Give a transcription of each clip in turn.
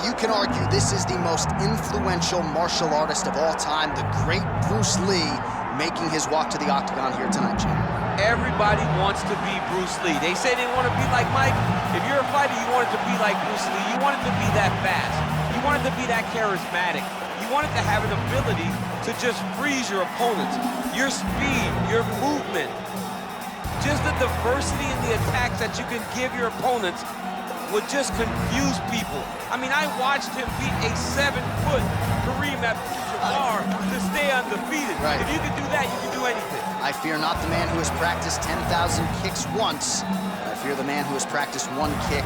you can argue this is the most influential martial artist of all time, the great Bruce Lee, making his walk to the octagon here tonight, Jim. Everybody wants to be Bruce Lee. They say they want to be like Mike. If you're a fighter, you want it to be like Bruce Lee. You want it to be that fast. You want it to be that charismatic. You want it to have an ability to just freeze your opponents. Your speed, your movement, just the diversity in the attacks that you can give your opponents would just confuse people. I mean, I watched him beat a 7-foot Kareem Abdul-Jabbar to stay undefeated. Right. If you can do that, you can do anything. I fear not the man who has practiced 10,000 kicks once. I fear the man who has practiced one kick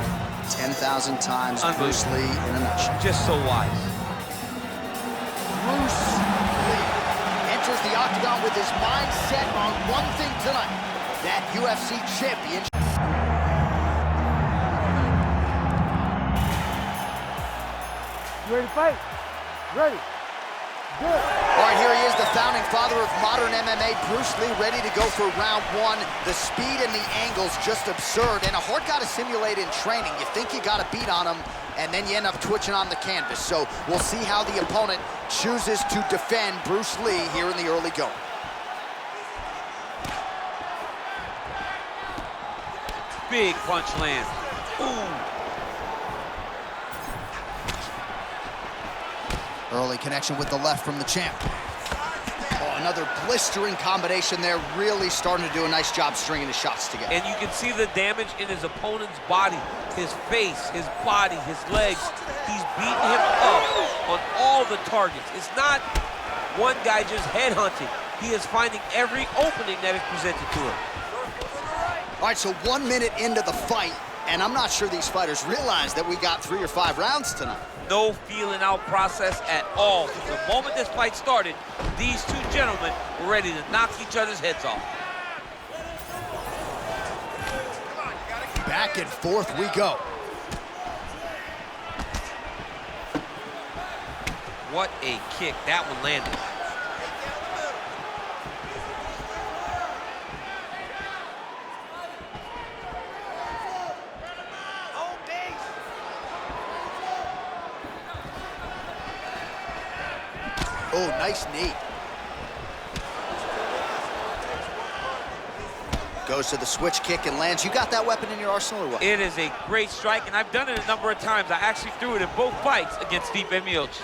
10,000 times. Bruce Lee in a nutshell. Just so wise. Bruce Lee enters the octagon with his mind set on one thing tonight, that UFC championship. You ready to fight? Ready. Good. All right, here he is, the founding father of modern MMA, Bruce Lee, ready to go for round one. The speed and the angles just absurd, and a hard guy to simulate in training. You think you got a beat on him, and then you end up twitching on the canvas. So we'll see how the opponent chooses to defend Bruce Lee here in the early going. Big punch lands. Ooh. Early connection with the left from the champ. Oh, another blistering combination there, really starting to do a nice job stringing the shots together. And you can see the damage in his opponent's body, his face, his body, his legs. He's beating him up on all the targets. It's not one guy just headhunting. He is finding every opening that is presented to him. All right, so 1 minute into the fight, and I'm not sure these fighters realize that we got 3 or 5 rounds tonight. No feeling out process at all. From the moment this fight started, these two gentlemen were ready to knock each other's heads off. Back and forth we go. What a kick. That one landed. Oh, nice knee. Goes to the switch kick and lands. You got that weapon in your arsenal or what? It is a great strike, and I've done it a number of times. I actually threw it in both fights against Stipe Miocic.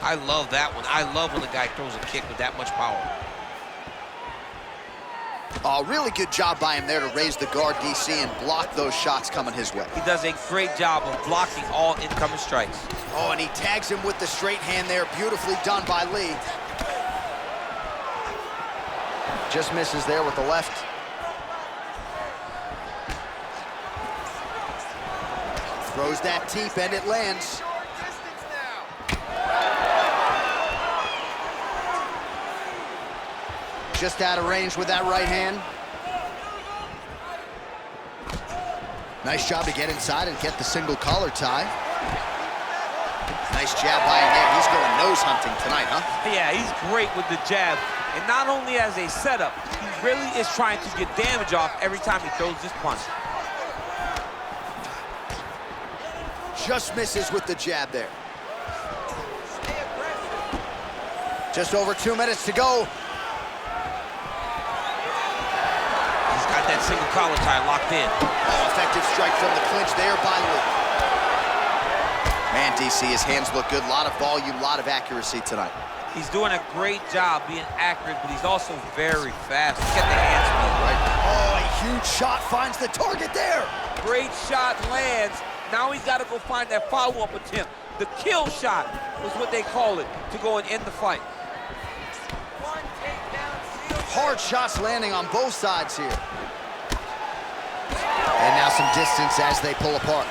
I love that one. I love when the guy throws a kick with that much power. Oh, really good job by him there to raise the guard, DC, and block those shots coming his way. He does a great job of blocking all incoming strikes. Oh, and he tags him with the straight hand there. Beautifully done by Lee. Just misses there with the left. Throws that teep and it lands. Just out of range with that right hand. Nice job to get inside and get the single collar tie. Nice jab by him there. He's going nose hunting tonight, huh? Yeah, he's great with the jab. And not only as a setup, he really is trying to get damage off every time he throws this punch. Just misses with the jab there. Just over 2 minutes to go. That single collar tie locked in. Oh, effective strike from the clinch there by Lee. Man, DC, his hands look good. A lot of volume, a lot of accuracy tonight. He's doing a great job being accurate, but he's also very fast. Look at the hand speed. Right. Oh, a huge shot finds the target there. Great shot lands. Now he's got to go find that follow-up attempt. The kill shot was what they call it, to go and end the fight. Hard shots landing on both sides here. And now some distance as they pull apart.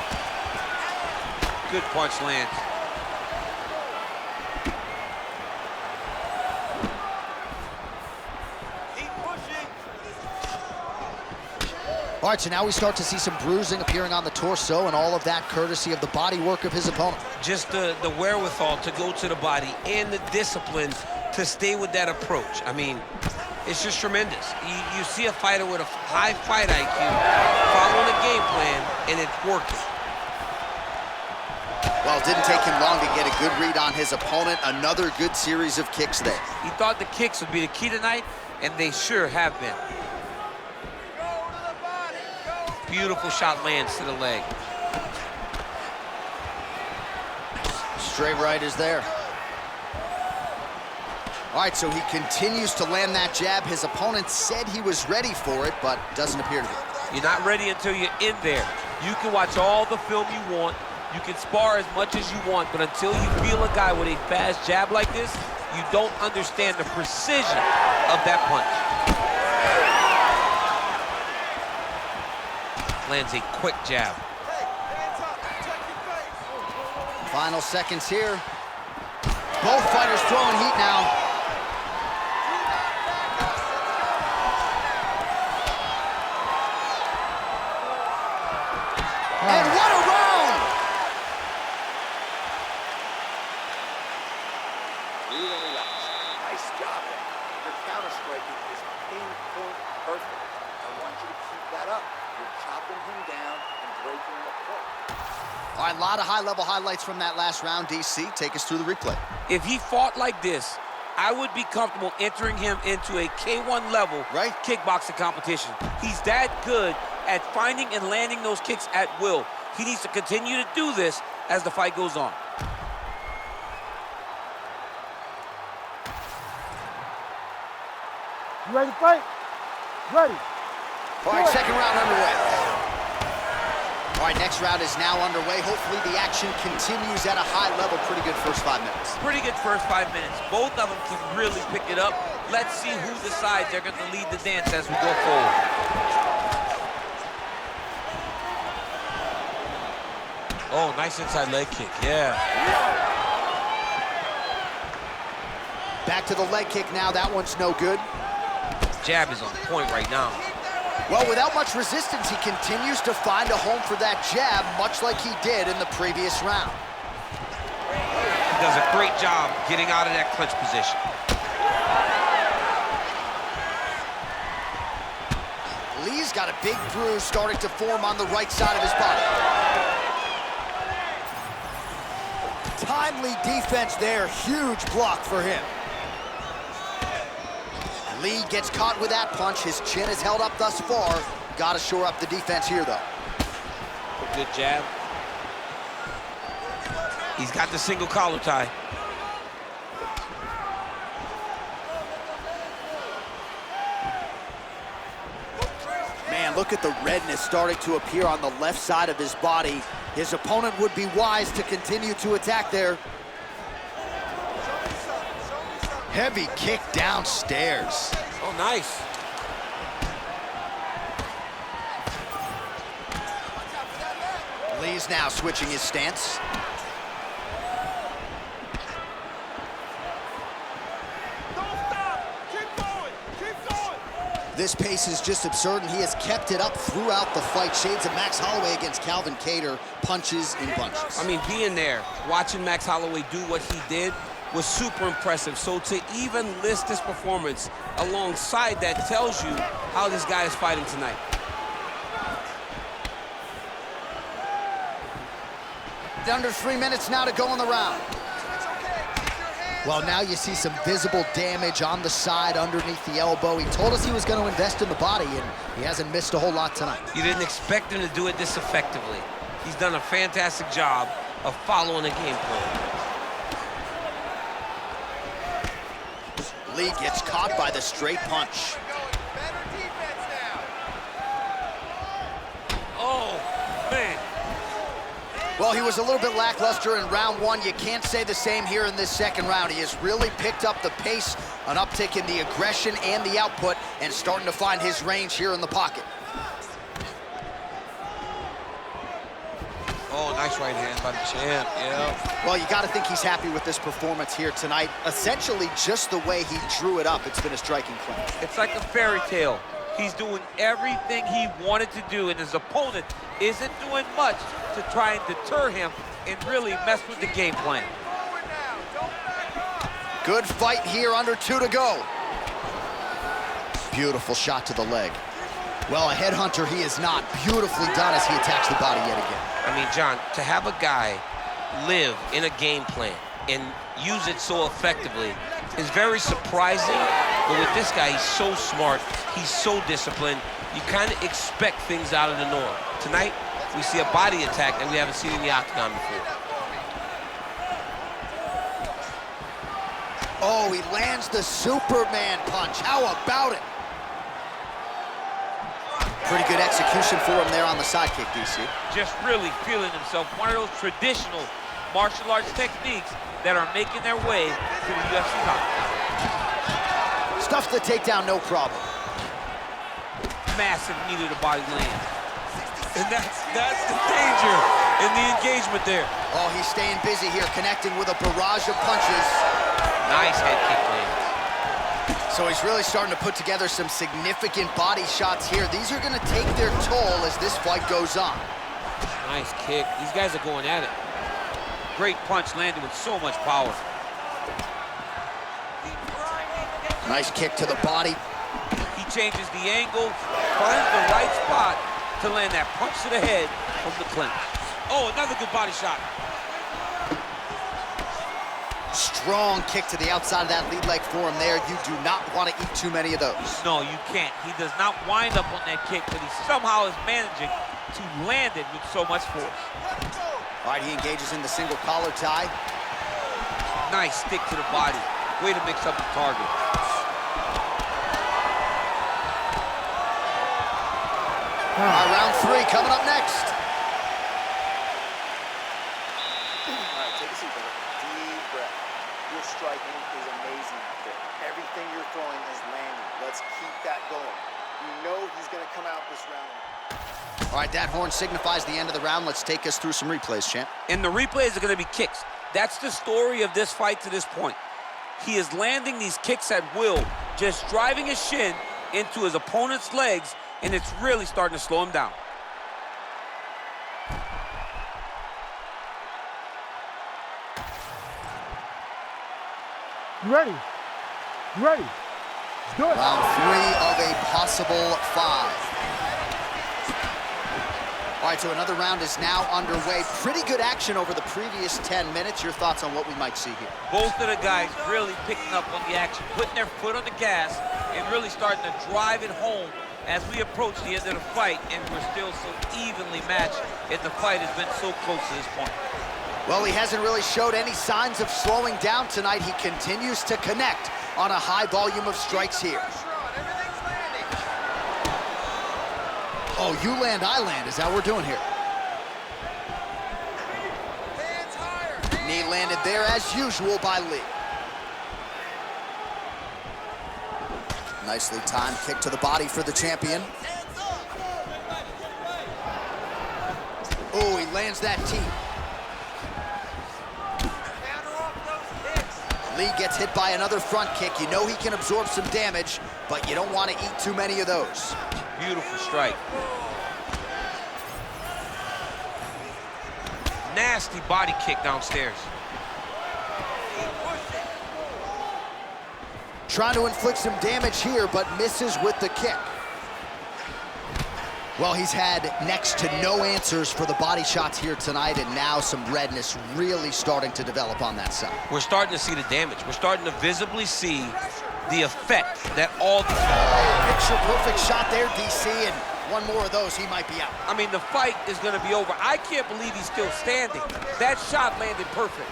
Good punch lands. Keep pushing. All right, so now we start to see some bruising appearing on the torso, and all of that courtesy of the body work of his opponent. Just the wherewithal to go to the body and the discipline to stay with that approach. I mean, It's just tremendous. You see a fighter with a high fight IQ following a game plan, and it's working. Well, it didn't take him long to get a good read on his opponent. Another good series of kicks there. He thought the kicks would be the key tonight, and they sure have been. Beautiful shot lands to the leg. Straight right is there. All right, so he continues to land that jab. His opponent said he was ready for it, but doesn't appear to be. You're not ready until you're in there. You can watch all the film you want. You can spar as much as you want, but until you feel a guy with a fast jab like this, you don't understand the precision of that punch. Lands a quick jab. Final seconds here. Both fighters throwing heat now. And what a round! Nice job there. Your counter striking is pinpoint perfect. I want you to keep that up. You're chopping him down and breaking him apart. All right, a lot of high-level highlights from that last round. DC, take us through the replay. If he fought like this, I would be comfortable entering him into a K1 level kickboxing competition. He's that good at finding and landing those kicks at will. He needs to continue to do this as the fight goes on. You ready to fight? Ready. All right, second round underway. All right, next round is now underway. Hopefully the action continues at a high level. Pretty good first 5 minutes. Pretty good first 5 minutes. Both of them can really pick it up. Let's see who decides they're going to lead the dance as we go forward. Oh, nice inside leg kick, yeah. Back to the leg kick now. That one's no good. Jab is on point right now. Well, without much resistance, he continues to find a home for that jab, much like he did in the previous round. He does a great job getting out of that clinch position. Lee's got a big bruise starting to form on the right side of his body. Timely defense there, huge block for him. Lee gets caught with that punch. His chin is held up thus far. Got to shore up the defense here, though. Good jab. He's got the single collar tie. Man, look at the redness starting to appear on the left side of his body. His opponent would be wise to continue to attack there. Heavy kick downstairs. Oh, nice. Lee's now switching his stance. This pace is just absurd, and he has kept it up throughout the fight. Shades of Max Holloway against Calvin Kattar, punches in bunches. I mean, being there, watching Max Holloway do what he did was super impressive. So to even list this performance alongside that tells you how this guy is fighting tonight. Under 3 minutes now to go in the round. Well, now you see some visible damage on the side underneath the elbow. He told us he was going to invest in the body, and he hasn't missed a whole lot tonight. You didn't expect him to do it this effectively. He's done a fantastic job of following a game plan. Lee gets caught by the straight punch. Oh, man. Well, he was a little bit lackluster in round one. You can't say the same here in this second round. He has really picked up the pace, an uptick in the aggression and the output, and starting to find his range here in the pocket. Oh, nice right hand by the champ, yeah. Well, you got to think he's happy with this performance here tonight. Essentially, just the way he drew it up, it's been a striking clinch. It's like a fairy tale. He's doing everything he wanted to do, and his opponent isn't doing much to try and deter him and really mess with the game plan. Good fight here, under 2 to go. Beautiful shot to the leg. Well, a headhunter he is not. Beautifully done as he attacks the body yet again. I mean, John, to have a guy live in a game plan and use it so effectively is very surprising. But with this guy, he's so smart, he's so disciplined. You kind of expect things out of the norm. Tonight, we see a body attack that we haven't seen in the octagon before. Oh, he lands the Superman punch. How about it? Pretty good execution for him there on the side kick, DC. Just really feeling himself. One of those traditional martial arts techniques that are making their way to the UFC octagon. Stuffs the takedown, no problem. Massive knee to the body land. And that's the danger in the engagement there. Oh, he's staying busy here, connecting with a barrage of punches. Nice head kick lands. So he's really starting to put together some significant body shots here. These are gonna take their toll as this fight goes on. Nice kick. These guys are going at it. Great punch landed with so much power. Nice kick to the body. He changes the angle, finds the right spot to land that punch to the head from the clinch. Oh, another good body shot. Strong kick to the outside of that lead leg for him there. You do not want to eat too many of those. No, you can't. He does not wind up on that kick, but he somehow is managing to land it with so much force. All right, he engages in the single collar tie. Nice stick to the body. Way to mix up the target. All right, round 3 coming up next. All right, take a seat, brother. Deep breath. Your striking is amazing out there. Everything you're throwing is landing. Let's keep that going. You know he's going to come out this round. All right, that horn signifies the end of the round. Let's take us through some replays, champ. And the replays are going to be kicks. That's the story of this fight to this point. He is landing these kicks at will, just driving his shin into his opponent's legs, and it's really starting to slow him down. You ready? You ready? Let's do it. Round 3 of a possible 5. All right, so another round is now underway. Pretty good action over the previous 10 minutes. Your thoughts on what we might see here? Both of the guys really picking up on the action, putting their foot on the gas, and really starting to drive it home as we approach the end of the fight, and we're still so evenly matched, and the fight has been so close to this point. Well, he hasn't really showed any signs of slowing down tonight. He continues to connect on a high volume of strikes here. Oh, you land, I land. Is that what we're doing here? Knee landed there as usual by Lí. Nicely timed kick to the body for the champion. Oh, he lands that teep. Lí gets hit by another front kick. You know he can absorb some damage, but you don't want to eat too many of those. Beautiful strike. Nasty body kick downstairs. Trying to inflict some damage here, but misses with the kick. Well, he's had next to no answers for the body shots here tonight, and now some redness really starting to develop on that side. We're starting to see the damage. We're starting to visibly see the effect that all... Picture-perfect shot there, DC, and one more of those, he might be out. I mean, the fight is going to be over. I can't believe he's still standing. That shot landed perfect.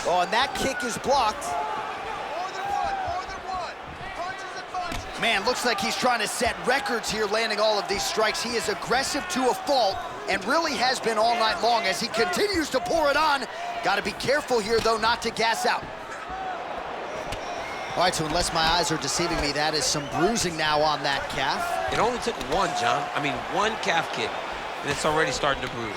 Oh, and that kick is blocked. More than one. Punches and punches. Man, looks like he's trying to set records here, landing all of these strikes. He is aggressive to a fault, and really has been all night long as he continues to pour it on. Got to be careful here, though, not to gas out. All right, so unless my eyes are deceiving me, that is some bruising now on that calf. It only took one, John. I mean, one calf kick, and it's already starting to bruise.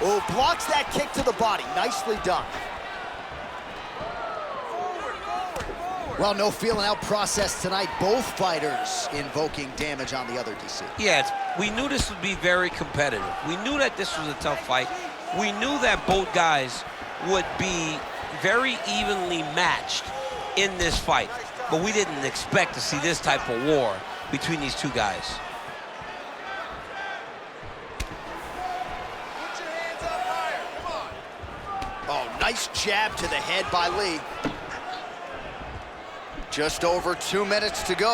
Oh, blocks that kick to the body. Nicely done. Well, no feeling out process tonight. Both fighters invoking damage on the other, DC. Yeah, we knew this would be very competitive. We knew that this was a tough fight. We knew that both guys would be very evenly matched in this fight, but we didn't expect to see this type of war between these two guys. Put your hands up higher. Come on. Oh, nice jab to the head by Lí. Just over 2 minutes to go.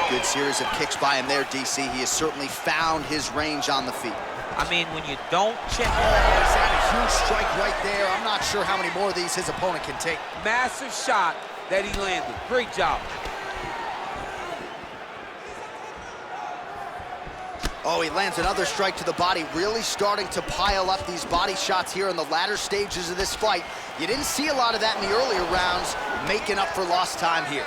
Good series of kicks by him there, DC. He has certainly found his range on the feet. I mean, when you don't check... Oh, he's had a huge strike right there. I'm not sure how many more of these his opponent can take. Massive shot that he landed. Great job. Oh, he lands another strike to the body, really starting to pile up these body shots here in the latter stages of this fight. You didn't see a lot of that in the earlier rounds, making up for lost time here.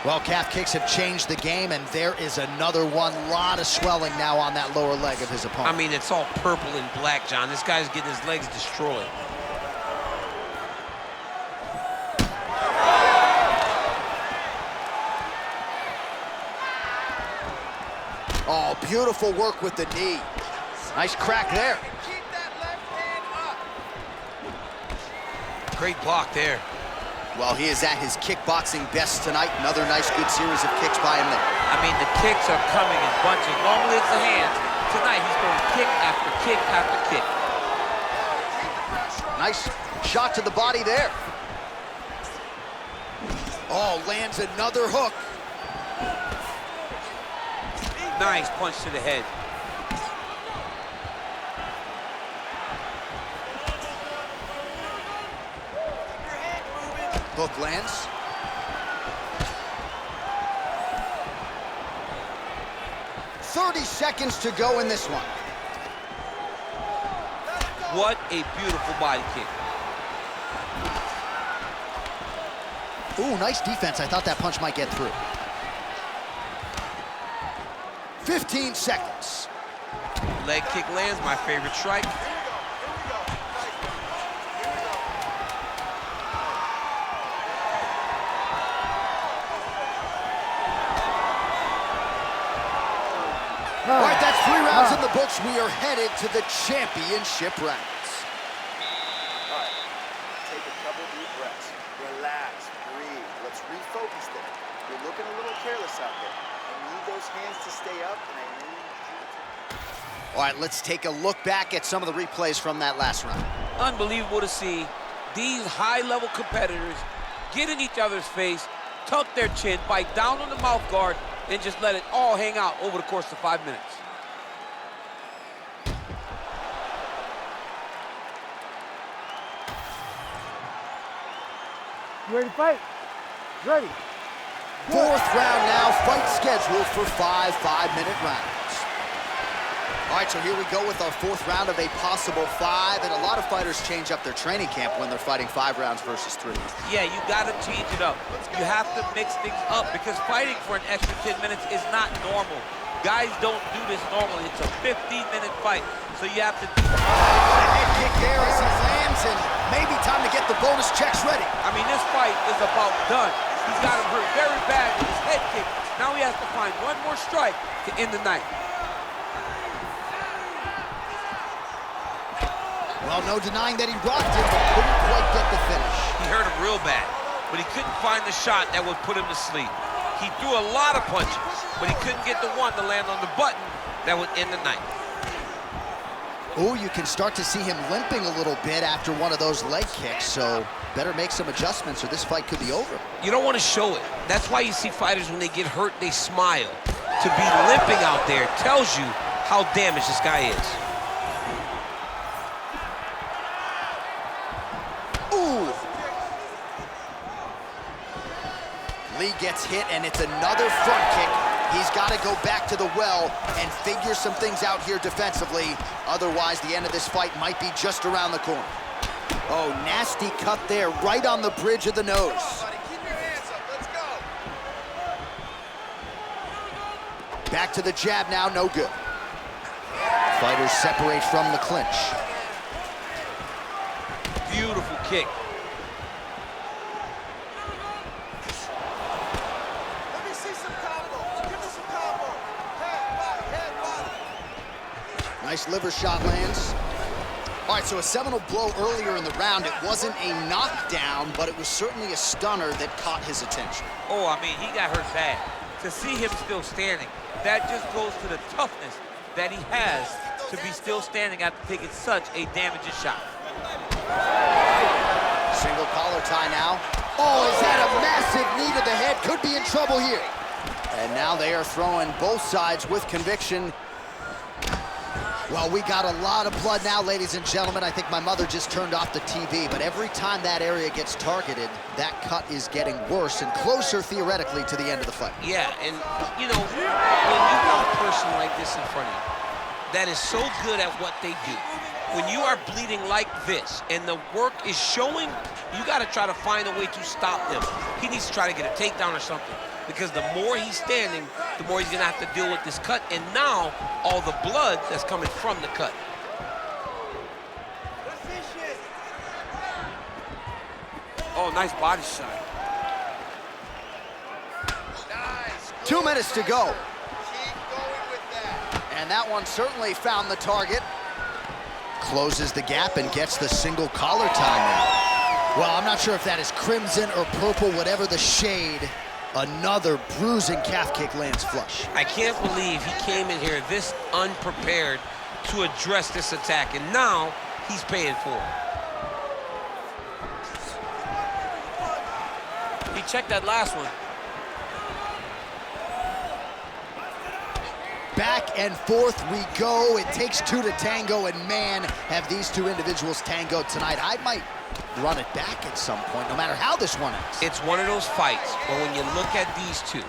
Well, calf kicks have changed the game, and there is another one. Lot of swelling now on that lower leg of his opponent. I mean, it's all purple and black, John. This guy's getting his legs destroyed. Oh, beautiful work with the knee. Nice crack there. Keep that left hand up. Great block there. Well, he is at his kickboxing best tonight. Another nice, good series of kicks by him there. I mean, the kicks are coming in bunches. Normally it's the hands. Tonight he's going kick after kick after kick. Nice shot to the body there. Oh, lands another hook. Nice punch to the head. Hook lands. "30 seconds to go in this one." What a beautiful body kick. Ooh, nice defense. I thought that punch might get through. 15 seconds. Leg kick lands, my favorite strike. All right, that's 3 rounds in the books. We are headed to the championship rounds. All right, take a couple deep breaths. Relax, breathe. Let's refocus there. You're looking a little careless out there. I need those hands to stay up, and I need you to... All right, let's take a look back at some of the replays from that last round. Unbelievable to see these high-level competitors get in each other's face, tuck their chin, bite down on the mouth guard, and just let it all hang out over the course of 5 minutes. You ready to fight? Ready. Fourth round now, fight scheduled for 5 5-minute rounds. All right, so here we go with our 4th round of a possible 5, and a lot of fighters change up their training camp when they're fighting 5 rounds versus 3. Yeah, you gotta change it up. You have to mix things up because fighting for an extra 10 minutes is not normal. Guys don't do this normally. It's a 15-minute fight, so you have to... Oh, a head kick there as he lands, and maybe time to get the bonus checks ready. I mean, this fight is about done. He's got him hurt very bad with his head kick. Now he has to find one more strike to end the night. Well, no denying that he rocked him, but couldn't quite get the finish. He hurt him real bad, but he couldn't find the shot that would put him to sleep. He threw a lot of punches, but he couldn't get the one to land on the button that would end the night. Oh, you can start to see him limping a little bit after one of those leg kicks, so better make some adjustments or this fight could be over. You don't want to show it. That's why you see fighters, when they get hurt, they smile. To be limping out there tells you how damaged this guy is. Ooh! Lí gets hit, and it's another front kick. He's got to go back to the well and figure some things out here defensively. Otherwise, the end of this fight might be just around the corner. Oh, nasty cut there, right on the bridge of the nose. Keep your hands up. Let's go. Back to the jab now, no good. Fighters separate from the clinch. Beautiful kick. Let me see some combos. Give me some combos. Head, body, head, body. Nice liver shot lands. All right, so a seminal blow earlier in the round. It wasn't a knockdown, but it was certainly a stunner that caught his attention. Oh, I mean, he got hurt bad. To see him still standing, that just goes to the toughness that he has to be still standing after taking such a damaging shot. Single collar tie now. Oh, is that a massive knee to the head? Could be in trouble here. And now they are throwing both sides with conviction. Well, we got a lot of blood now, ladies and gentlemen. I think my mother just turned off the TV, but every time that area gets targeted, that cut is getting worse and closer, theoretically, to the end of the fight. Yeah, and, you know, when you got a person like this in front of you that is so good at what they do, when you are bleeding like this and the work is showing, you got to try to find a way to stop them. He needs to try to get a takedown or something, because the more he's standing, the more he's going to have to deal with this cut, and now all the blood that's coming from the cut. Oh, nice body shot. Nice. 2 minutes to go. Keep going with that. And that one certainly found the target. Closes the gap and gets the single collar tie now. Well, I'm not sure if that is crimson or purple, whatever the shade. Another bruising calf kick lands flush. I can't believe he came in here this unprepared to address this attack, and now he's paying for it. He checked that last one. Back and forth we go. It takes two to tango, and man, have these two individuals tangoed tonight. I might run it back at some point, no matter how this one ends. It's one of those fights where when you look at these two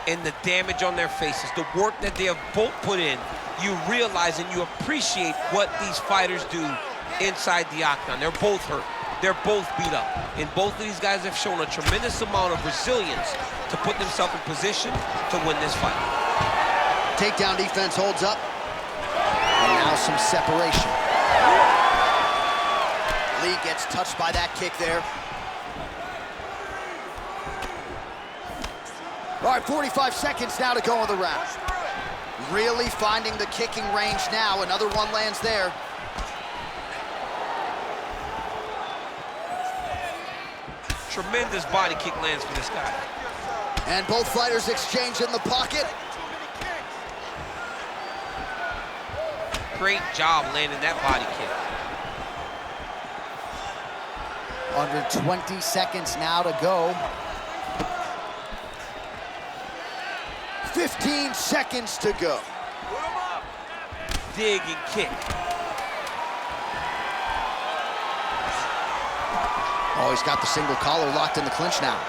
and the damage on their faces, the work that they have both put in, you realize and you appreciate what these fighters do inside the octagon. They're both hurt. They're both beat up. And both of these guys have shown a tremendous amount of resilience to put themselves in position to win this fight. Takedown defense holds up. And now some separation. Lí gets touched by that kick there. All right, 45 seconds now to go in the round. Really finding the kicking range now. Another one lands there. Tremendous body kick lands for this guy. And both fighters exchange in the pocket. Great job landing that body kick. Under 20 seconds now to go. 15 seconds to go. Dig and kick. Oh, he's got the single collar locked in the clinch now.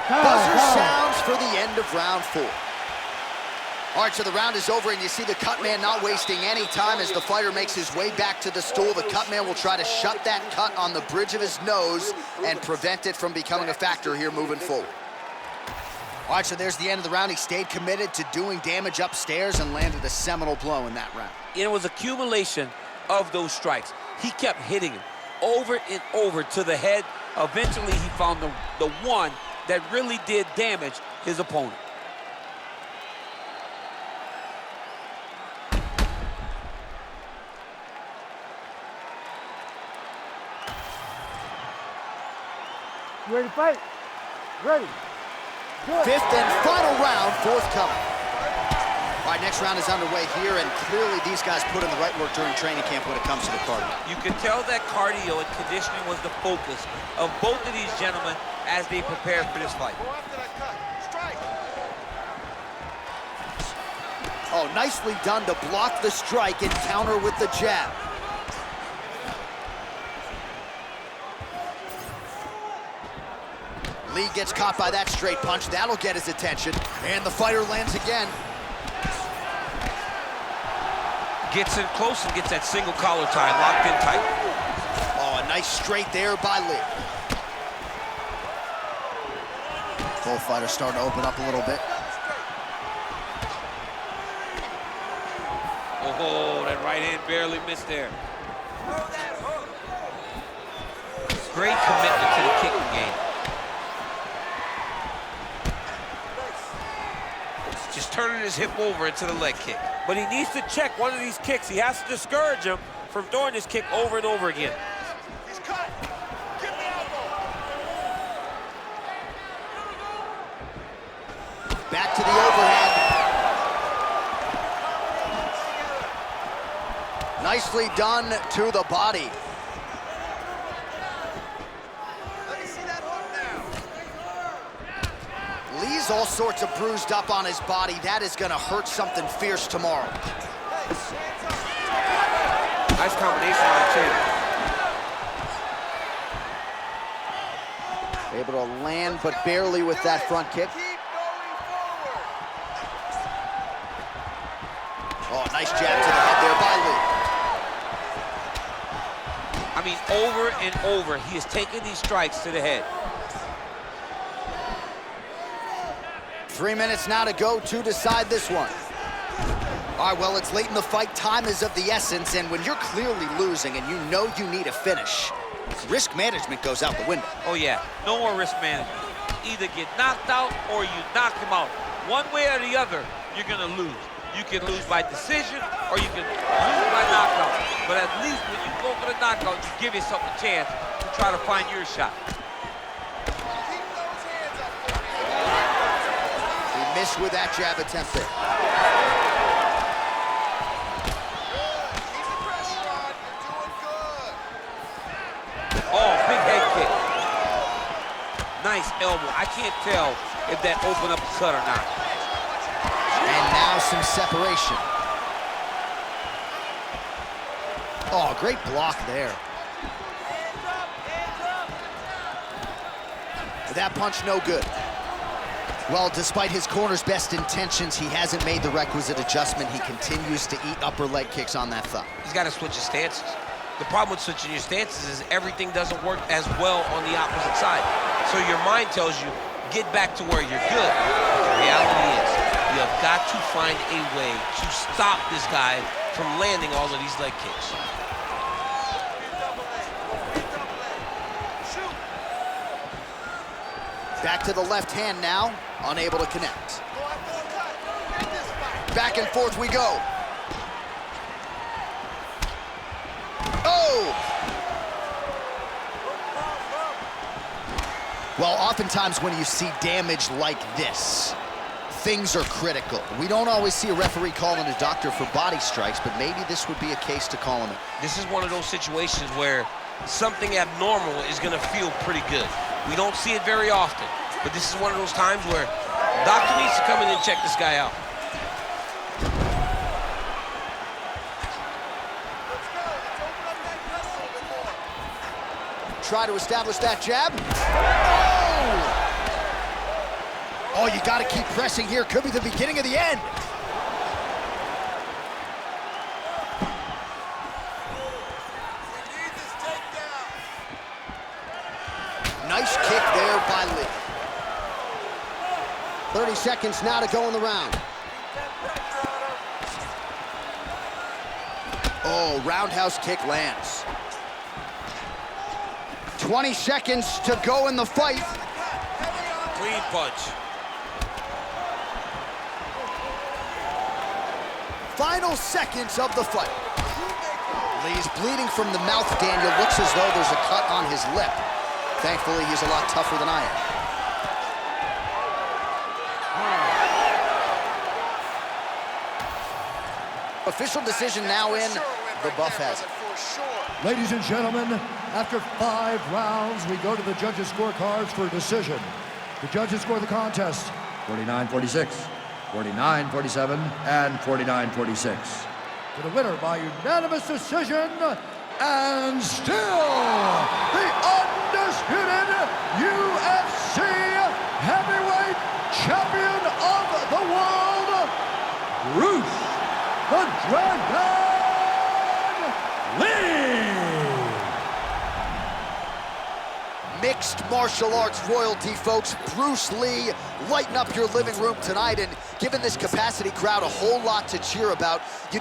Buzzer sounds for the end of round 4. All right, so the round is over, and you see the cut man not wasting any time as the fighter makes his way back to the stool. The cut man will try to shut that cut on the bridge of his nose and prevent it from becoming a factor here moving forward. All right, so there's the end of the round. He stayed committed to doing damage upstairs and landed a seminal blow in that round. It was accumulation of those strikes. He kept hitting him over and over to the head. Eventually, he found the one that really did damage his opponent. You ready to fight? Ready. Good. Fifth and final round, forthcoming. All right, next round is underway here, and clearly these guys put in the right work during training camp when it comes to the cardio. You can tell that cardio and conditioning was the focus of both of these gentlemen as they prepared for this fight. Go after that cut. Strike. Oh, nicely done to block the strike and counter with the jab. Lí gets caught by that straight punch. That'll get his attention. And the fighter lands again. Gets in close and gets that single collar tie locked in tight. Oh, a nice straight there by Lí. Both fighters starting to open up a little bit. Oh, that right hand barely missed there. Great commitment to the kicking game. Just turning his hip over into the leg kick. But he needs to check one of these kicks. He has to discourage him from throwing this kick over and over again. He's cut. Give me elbow. Back to the overhead. Nicely done to the body. Let me see that hook now. Lee's all sorts of bruised up on his body. That is gonna hurt something fierce tomorrow. Nice combination on the chin. Able to land, but barely with that front kick. Keep going forward. Oh, nice jab to the head there by Lee. I mean, over and over, he is taking these strikes to the head. 3 minutes now to go to decide this one. All right, well, it's late in the fight. Time is of the essence, and when you're clearly losing and you know you need a finish, risk management goes out the window. Oh, yeah, no more risk management. Either get knocked out or you knock him out. One way or the other, you're gonna lose. You can lose by decision or you can lose by knockout. But at least when you go for the knockout, you give yourself a chance to try to find your shot. Keep those hands up. He missed with that jab attempt there. Keep the pressure on. You're doing good. Oh, big head kick. Nice elbow. I can't tell if that opened up the cut or not. And now some separation. Oh, great block there. That punch no good. Well, despite his corner's best intentions, he hasn't made the requisite adjustment. He continues to eat upper leg kicks on that thigh. He's got to switch his stances. The problem with switching your stances is everything doesn't work as well on the opposite side. So your mind tells you, get back to where you're good. The reality is, you have got to find a way to stop this guy from landing all of these leg kicks. Back to the left hand now, unable to connect. Back and forth we go. Oh! Well, oftentimes when you see damage like this, things are critical. We don't always see a referee calling a doctor for body strikes, but maybe this would be a case to call him it. This is one of those situations where something abnormal is going to feel pretty good. We don't see it very often, but this is one of those times where the doctor needs to come in and check this guy out. Try to establish that jab. Oh, you got to keep pressing here. Could be the beginning of the end. Nice kick there by Lee. 30 seconds now to go in the round. Oh, roundhouse kick lands. 20 seconds to go in the fight. Clean punch. Final seconds of the fight. Lee's bleeding from the mouth, Daniel. Looks as though there's a cut on his lip. Thankfully, he's a lot tougher than I am. Official decision now in. The buff has it. Ladies and gentlemen, after 5 rounds, we go to the judges' scorecards for a decision. The judges score the contest 49-46, 49-47, and 49-46. For the winner by unanimous decision, and still the undisputed UFC heavyweight champion of the world, Bruce the Dragon Lee! Mixed martial arts royalty, folks. Bruce Lee, lighten up your living room tonight and giving this capacity crowd a whole lot to cheer about. You know